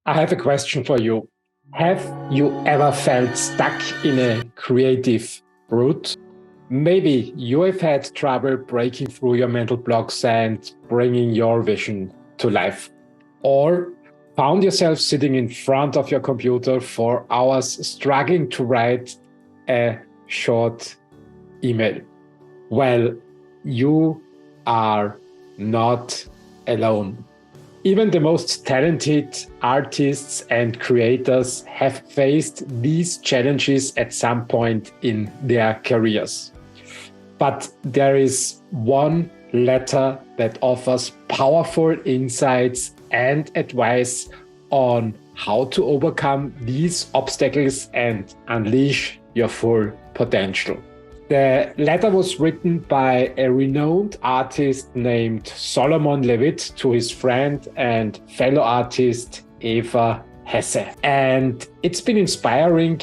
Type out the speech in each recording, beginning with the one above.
I have a question for you. Have you ever felt stuck in a creative rut? Maybe you have had trouble breaking through your mental blocks and bringing your vision to life. Or found yourself sitting in front of your computer for hours struggling to write a short email. Well, you are not alone. Even the most talented artists and creators have faced these challenges at some point in their careers. But there is one letter that offers powerful insights and advice on how to overcome these obstacles and unleash your full potential. The letter was written by a renowned artist named Sol LeWitt to his friend and fellow artist Eva Hesse. And it's been inspiring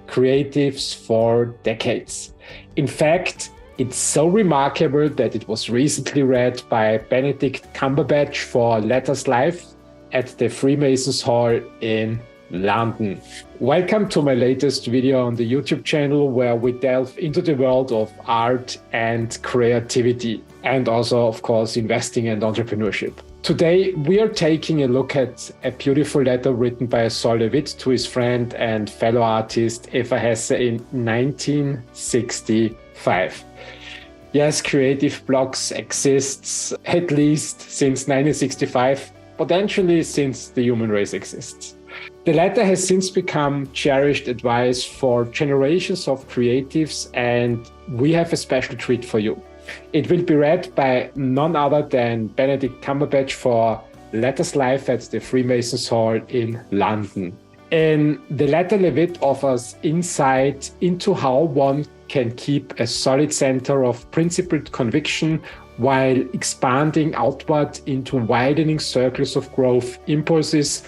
creatives for decades. In fact, it's so remarkable that it was recently read by Benedict Cumberbatch for Letters Live at the Freemasons Hall in London. Welcome to my latest video on the YouTube channel where we delve into the world of art and creativity and also, of course, investing and entrepreneurship. Today, we are taking a look at a beautiful letter written by Sol LeWitt to his friend and fellow artist Eva Hesse in 1965. Yes, creative blocks exists at least since 1965, potentially since the human race exists. The letter has since become cherished advice for generations of creatives, and we have a special treat for you. It will be read by none other than Benedict Cumberbatch for Letters Live at the Freemasons Hall in London. In the letter, LeWitt offers insight into how one can keep a solid center of principled conviction while expanding outward into widening circles of growth impulses,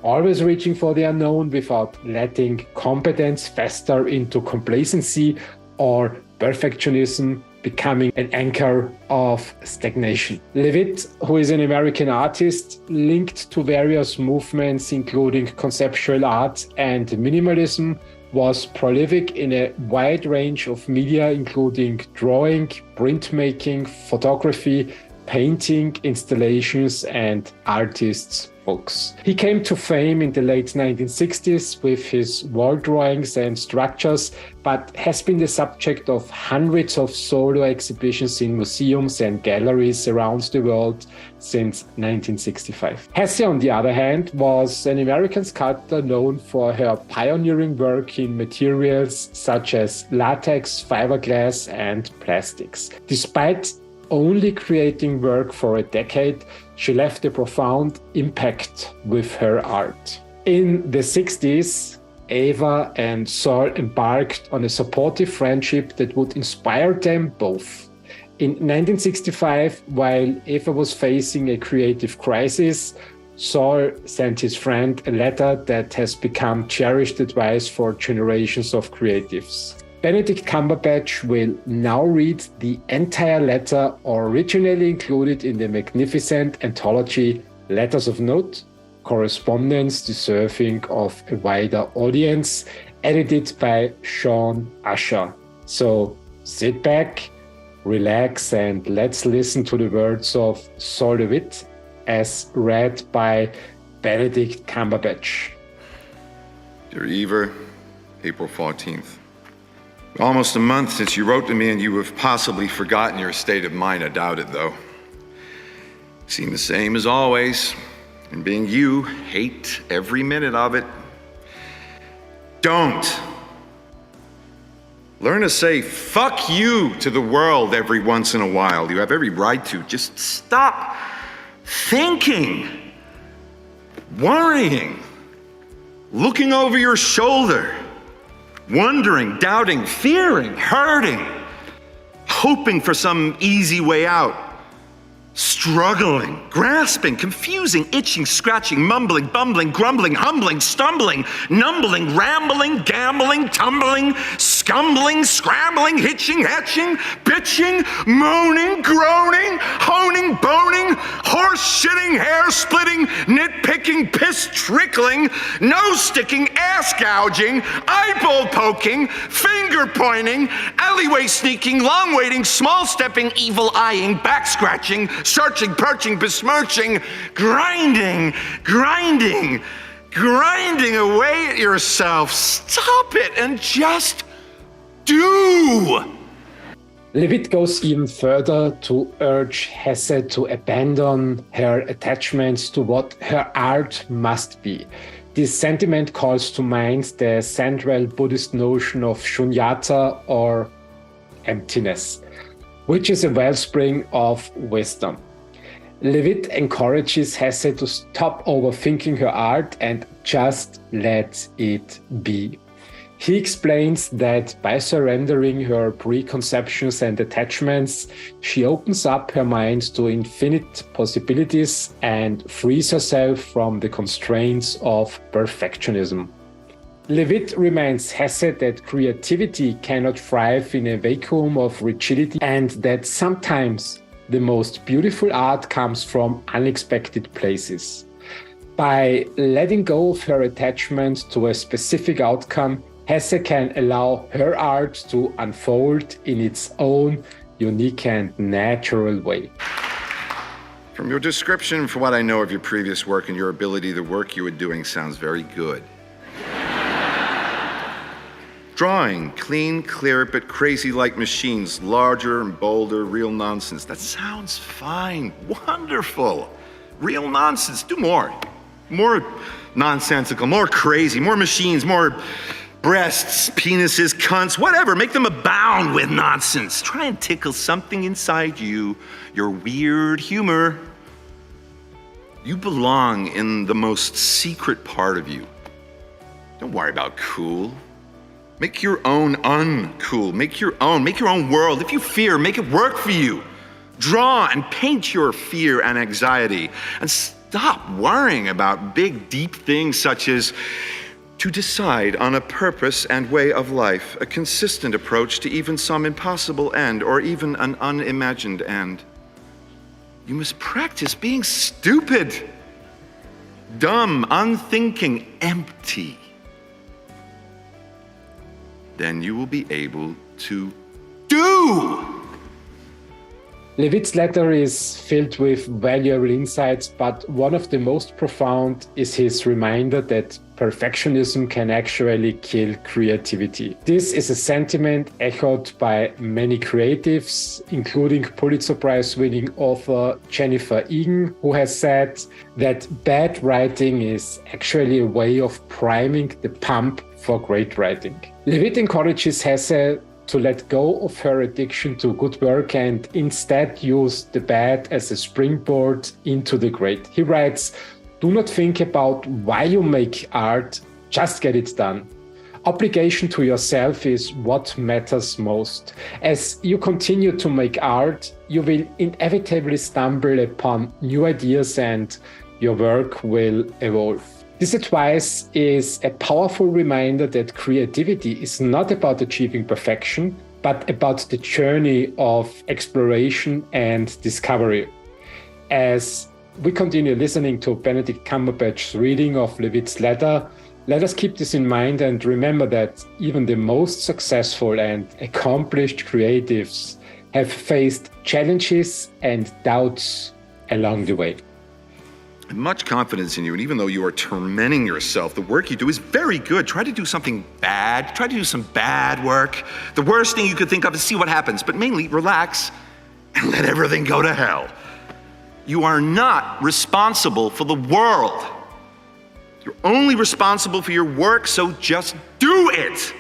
always reaching for the unknown without letting competence fester into complacency or perfectionism becoming an anchor of stagnation. LeWitt, who is an American artist linked to various movements including conceptual art and minimalism, was prolific in a wide range of media including drawing, printmaking, photography, painting, installations, and artists' books. He came to fame in the late 1960s with his wall drawings and structures, but has been the subject of hundreds of solo exhibitions in museums and galleries around the world since 1965. Hesse, on the other hand, was an American sculptor known for her pioneering work in materials such as latex, fiberglass, and plastics. Despite only creating work for a decade, she left a profound impact with her art. In the 60s, Eva and Sol embarked on a supportive friendship that would inspire them both. In 1965, while Eva was facing a creative crisis, Sol sent his friend a letter that has become cherished advice for generations of creatives. Benedict Cumberbatch will now read the entire letter originally included in the magnificent anthology Letters of Note, Correspondence deserving of a wider audience, edited by Sean Usher. So sit back, relax, and let's listen to the words of Sol LeWitt as read by Benedict Cumberbatch. Dear Eva, April 14th. Almost a month since you wrote to me, and you have possibly forgotten your state of mind. I doubt it, though. Seem the same as always, and being you, hate every minute of it. Don't. Learn to say fuck you to the world every once in a while. You have every right to. Just stop thinking, worrying, looking over your shoulder, wondering, doubting, fearing, hurting, hoping for some easy way out, struggling, grasping, confusing, itching, scratching, mumbling, bumbling, grumbling, humbling, stumbling, numbling, rambling, gambling, tumbling, scumbling, scrambling, hitching, hatching, bitching, moaning, groaning, honing, boning, horse shitting, hair splitting, nitpicking, piss trickling, nose sticking, ass gouging, eyeball poking, finger pointing, alleyway sneaking, long waiting, small stepping, evil eyeing, back scratching, searching, perching, besmirching, grinding away at yourself. Stop it and just do. LeWitt goes even further to urge Hesse to abandon her attachments to what her art must be. This sentiment calls to mind the central Buddhist notion of shunyata, or emptiness, which is a wellspring of wisdom. LeWitt encourages Hesse to stop overthinking her art and just let it be. He explains that by surrendering her preconceptions and attachments, she opens up her mind to infinite possibilities and frees herself from the constraints of perfectionism. LeWitt reminds Hesse that creativity cannot thrive in a vacuum of rigidity and that sometimes the most beautiful art comes from unexpected places. By letting go of her attachment to a specific outcome, Hesse can allow her art to unfold in its own unique and natural way. From your description, for what I know of your previous work and your ability, the work you were doing sounds very good. Drawing, clean, clear, but crazy like machines, larger and bolder, real nonsense. That sounds fine, wonderful. Real nonsense, do more. More nonsensical, more crazy, more machines, more breasts, penises, cunts, whatever. Make them abound with nonsense. Try and tickle something inside you, your weird humor. You belong in the most secret part of you. Don't worry about cool. Make your own uncool. Make your own world. If you fear, make it work for you. Draw and paint your fear and anxiety. And stop worrying about big, deep things such as to decide on a purpose and way of life, a consistent approach to even some impossible end, or even an unimagined end. You must practice being stupid, dumb, unthinking, empty. Then you will be able to do. LeWitt's letter is filled with valuable insights, but one of the most profound is his reminder that perfectionism can actually kill creativity. This is a sentiment echoed by many creatives, including Pulitzer Prize-winning author Jennifer Egan, who has said that bad writing is actually a way of priming the pump for great writing. LeWitt encourages Hesse to let go of her addiction to good work and instead use the bad as a springboard into the great. He writes, "Do not think about why you make art, just get it done. Obligation to yourself is what matters most. As you continue to make art, you will inevitably stumble upon new ideas and your work will evolve." This advice is a powerful reminder that creativity is not about achieving perfection, but about the journey of exploration and discovery. As we continue listening to Benedict Cumberbatch's reading of LeWitt's letter, let us keep this in mind and remember that even the most successful and accomplished creatives have faced challenges and doubts along the way. I have much confidence in you, and even though you are tormenting yourself, the work you do is very good. Try to do something bad. Try to do some bad work. The worst thing you could think of is see what happens, but mainly relax and let everything go to hell. You are not responsible for the world. You're only responsible for your work, so just do it.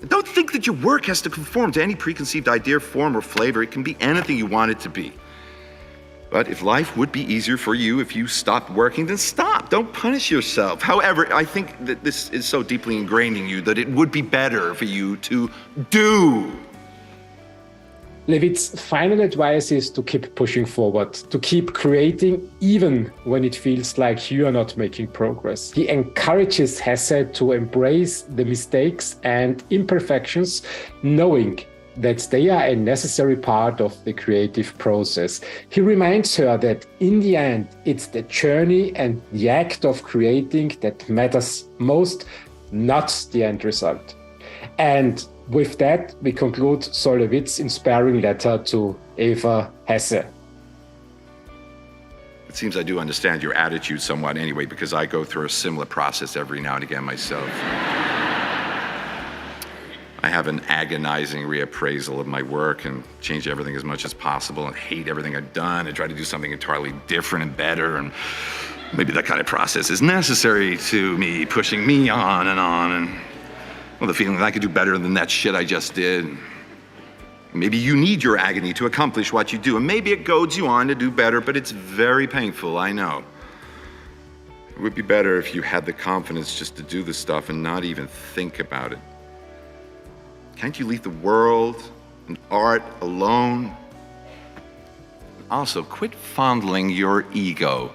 And don't think that your work has to conform to any preconceived idea, form, or flavor. It can be anything you want it to be. But if life would be easier for you if you stopped working, then stop. Don't punish yourself. However, I think that this is so deeply ingrained in you that it would be better for you to do. LeWitt's final advice is to keep pushing forward, to keep creating even when it feels like you are not making progress. He encourages Hesse to embrace the mistakes and imperfections, knowing that they are a necessary part of the creative process. He reminds her that in the end, it's the journey and the act of creating that matters most, not the end result. And with that, we conclude Sol LeWitt's inspiring letter to Eva Hesse. It seems I do understand your attitude somewhat anyway, because I go through a similar process every now and again myself. I have an agonizing reappraisal of my work and change everything as much as possible and hate everything I've done and try to do something entirely different and better. And maybe that kind of process is necessary to me, pushing me on and well, the feeling that I could do better than that shit I just did. Maybe you need your agony to accomplish what you do, and maybe it goads you on to do better, but it's very painful, I know. It would be better if you had the confidence just to do the stuff and not even think about it. Can't you leave the world and art alone? Also, quit fondling your ego.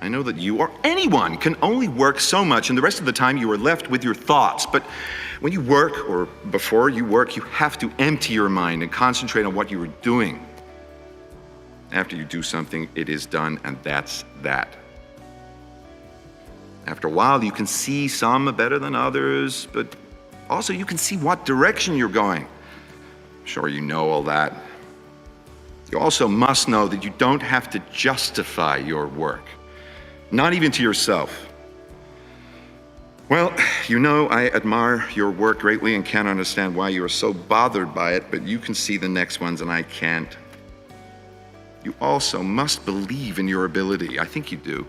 I know that you or anyone can only work so much, and the rest of the time you are left with your thoughts. But when you work, or before you work, you have to empty your mind and concentrate on what you are doing. After you do something, it is done, and that's that. After a while, you can see some are better than others, but also you can see what direction you're going. I'm sure you know all that. You also must know that you don't have to justify your work. Not even to yourself. Well, you know I admire your work greatly and can't understand why you are so bothered by it, but you can see the next ones and I can't. You also must believe in your ability. I think you do.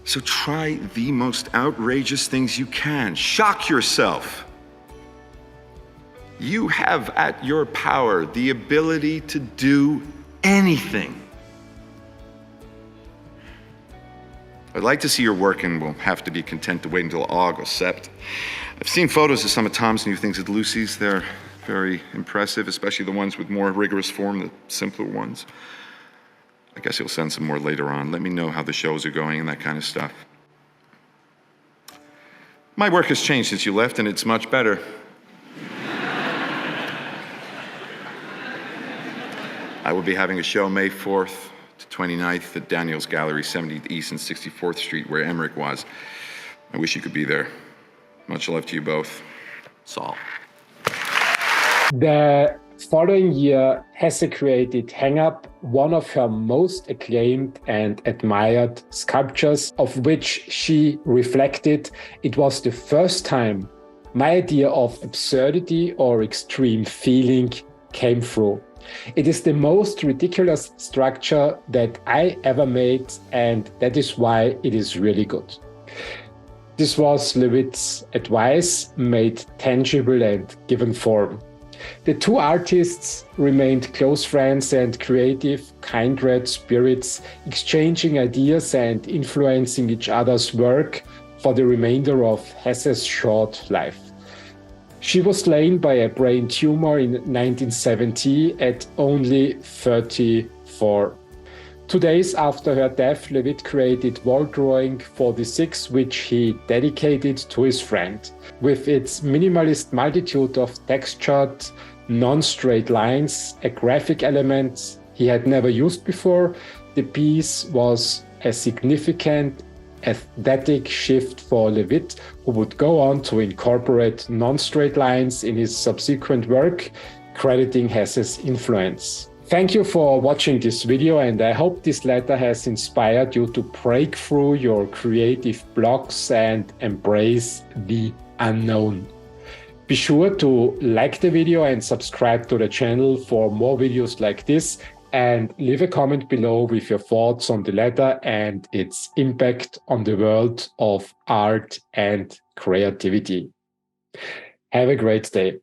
So try the most outrageous things you can. Shock yourself. You have at your power the ability to do anything. I'd like to see your work and we'll have to be content to wait until August. I've seen photos of some of Tom's new things at Lucy's. They're very impressive, especially the ones with more rigorous form, the simpler ones. I guess he'll send some more later on. Let me know how the shows are going and that kind of stuff. My work has changed since you left and it's much better. I will be having a show May 4th to 29th at Daniel's Gallery, 70th East and 64th Street, where Emmerich was. I wish you could be there. Much love to you both. Sol. The following year, Hesse created Hang Up, one of her most acclaimed and admired sculptures, of which she reflected, it was the first time my idea of absurdity or extreme feeling came through. It is the most ridiculous structure that I ever made, and that is why it is really good. This was LeWitt's advice made tangible and given form. The two artists remained close friends and creative, kindred spirits, exchanging ideas and influencing each other's work for the remainder of Hesse's short life. She was slain by a brain tumor in 1970 at only 34. 2 days after her death, LeWitt created wall drawing 46, which he dedicated to his friend. With its minimalist multitude of textured, non-straight lines, a graphic element he had never used before, the piece was a significant aesthetic shift for LeWitt, who would go on to incorporate non-straight lines in his subsequent work, crediting Hesse's influence. Thank you for watching this video, and I hope this letter has inspired you to break through your creative blocks and embrace the unknown. Be sure to like the video and subscribe to the channel for more videos like this, and leave a comment below with your thoughts on the letter and its impact on the world of art and creativity. Have a great day.